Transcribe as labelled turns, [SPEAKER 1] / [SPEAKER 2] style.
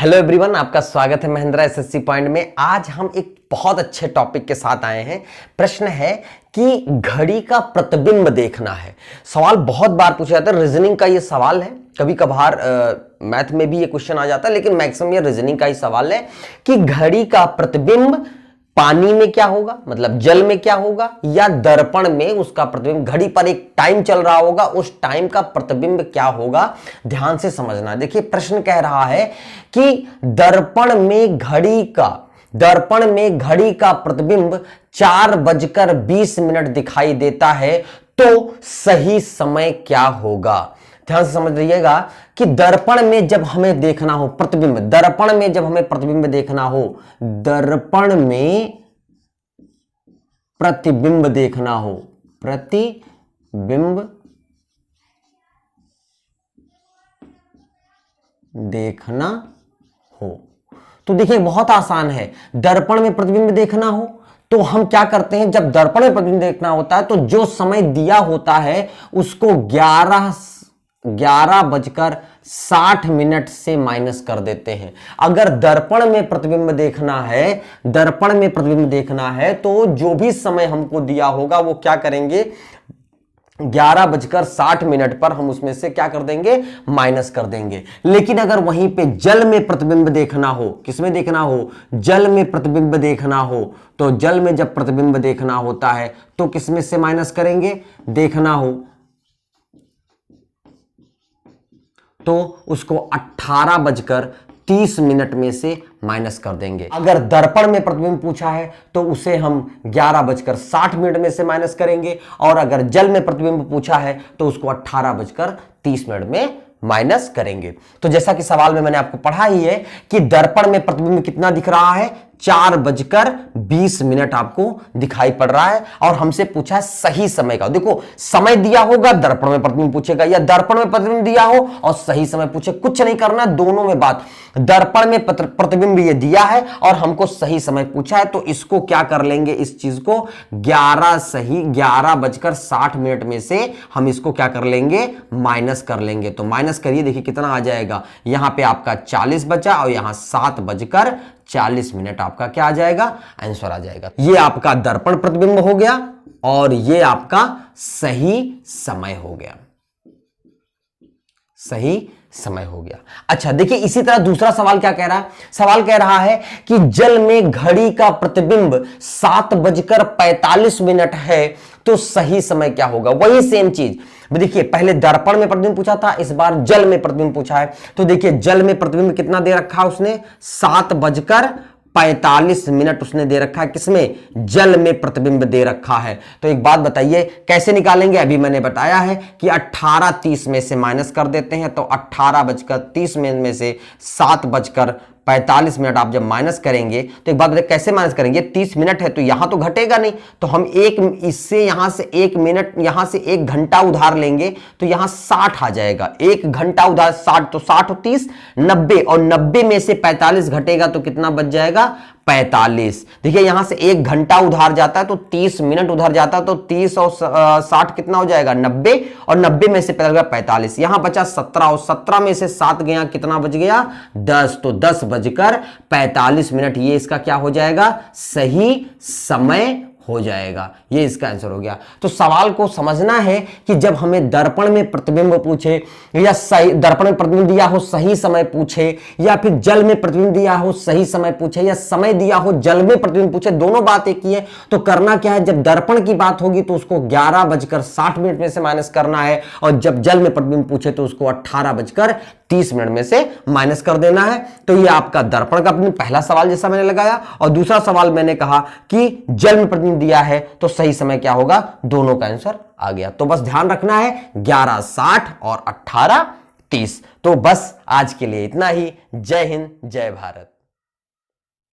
[SPEAKER 1] Hello everyone, आपका स्वागत है महिंद्रा एसएससी पॉइंट में। आज हम एक बहुत अच्छे टॉपिक के साथ आए हैं। प्रश्न है कि घड़ी का प्रतिबिंब देखना है। सवाल बहुत बार पूछा जाता है, रीजनिंग का ये सवाल है। कभी कभार मैथ में भी ये क्वेश्चन आ जाता है, लेकिन मैक्सिमम ये रीजनिंग का ही सवाल है कि घड़ी का प्रतिबिंब पानी में क्या होगा, मतलब जल में क्या होगा, या दर्पण में उसका प्रतिबिंब। घड़ी पर एक टाइम चल रहा होगा, उस टाइम का प्रतिबिंब क्या होगा, ध्यान से समझना। देखिए प्रश्न कह रहा है कि दर्पण में घड़ी का प्रतिबिंब 4:20 दिखाई देता है, तो सही समय क्या होगा। ध्यान से समझ लीजिएगा कि दर्पण में जब हमें देखना हो प्रतिबिंब, दर्पण में जब हमें प्रतिबिंब देखना हो, दर्पण में प्रतिबिंब देखना हो, प्रतिबिंब देखना हो, तो देखिए बहुत आसान है। दर्पण में प्रतिबिंब देखना हो तो हम क्या करते हैं, जब दर्पण में प्रतिबिंब देखना होता है तो जो समय दिया होता है उसको 11:60 से माइनस कर देते हैं। अगर दर्पण में प्रतिबिंब देखना है तो जो भी समय हमको दिया होगा वो क्या करेंगे, 11:60 पर हम उसमें से क्या कर देंगे, माइनस कर देंगे। लेकिन अगर वहीं पे जल में प्रतिबिंब देखना हो, किसमें देखना हो, जल में प्रतिबिंब देखना हो, तो जल में जब प्रतिबिंब देखना होता है तो किसमें से माइनस करेंगे, देखना हो तो उसको 18:30 में से माइनस कर देंगे। अगर दर्पण में प्रतिबिंब पूछा है तो उसे हम 11:60 में से माइनस करेंगे, और अगर जल में प्रतिबिंब पूछा है तो उसको 18:30 में माइनस करेंगे। तो जैसा कि सवाल में मैंने आपको पढ़ा ही है कि दर्पण में प्रतिबिंब कितना दिख रहा है, 4:20 आपको दिखाई पड़ रहा है, और हमसे पूछा है सही समय का। देखो समय दिया होगा, दर्पण में प्रतिबिंब पूछेगा, या दर्पण में प्रतिबिंब दिया हो और सही समय पूछे, कुछ नहीं करना, दोनों में बात। दर्पण में प्रतिबिंब ये दिया है और हमको सही समय पूछा है, तो इसको क्या कर लेंगे, इस चीज को 11:60 में से हम इसको क्या कर लेंगे, माइनस कर लेंगे। तो माइनस करिए, देखिए कितना आ जाएगा, यहां पे आपका 40 बचा और यहां 7:40 आपका क्या आ जाएगा, आंसर आ जाएगा। ये आपका दर्पण प्रतिबिंब हो गया और ये आपका सही समय हो गया, सही समय हो गया। अच्छा देखिए, इसी तरह दूसरा सवाल क्या कह रहा है, सवाल कह रहा है कि जल में घड़ी का प्रतिबिंब 7:45 है, तो सही समय क्या होगा। वही सेम चीज देखिए, पहले दर्पण में प्रतिबिंब पूछा था, इस बार जल में प्रतिबिंब पूछा है। तो देखिए जल में प्रतिबिंब कितना दे रखा है उसने, 7:45 उसने दे रखा है, किसमें, जल में प्रतिबिंब दे रखा है। तो एक बात बताइए कैसे निकालेंगे, अभी मैंने बताया है कि 18:30 में से माइनस कर देते हैं, तो 18:30 में से 7:45 आप जब माइनस करेंगे तो एक बात बताइए कैसे माइनस करेंगे, 30 मिनट है तो यहां तो घटेगा नहीं, तो हम इससे यहां से 1 मिनट, यहां से 1 घंटा उधार लेंगे तो यहां 60 आ जाएगा। 1 घंटा उधार 60, तो 60 और 30 90, और 90 में से 45 घटेगा तो कितना बच जाएगा, 45। देखिए यहां से 1 घंटा उधार जाता है तो 30 मिनट उधार जाता है, तो 30 और 60 कितना हो जाएगा, 90, और 90 में से 45, यहां बचा 17, और 17 में से 7 गया, कितना बच गया, 10, तो 10:45, ये इसका क्या हो जाएगा, सही समय हो जाएगा। ये इसका आंसर हो गया। तो सवाल को समझना है कि जब हमें दर्पण में प्रतिबिंब पूछे, या सही दर्पण में प्रतिबिंब दिया हो सही समय पूछे, या फिर जल में प्रतिबिंब दिया हो सही समय पूछे, या समय दिया हो जल में प्रतिबिंब पूछे, दोनों बात एक ही है। तो करना क्या है, जब दर्पण की बात होगी तो उसको 11:60 में से माइनस करना है, और जब जल में प्रतिबिंब पूछे तो उसको 18:30 में से माइनस कर देना है। तो ये आपका दर्पण का पहला सवाल जैसा मैंने लगाया, और दूसरा सवाल मैंने कहा कि जल में प्रतिबिंब दिया है तो सही समय क्या होगा, दोनों का आंसर आ गया। तो बस ध्यान रखना है 11:60 और 18:30। तो बस आज के लिए इतना ही। जय हिंद, जय भारत।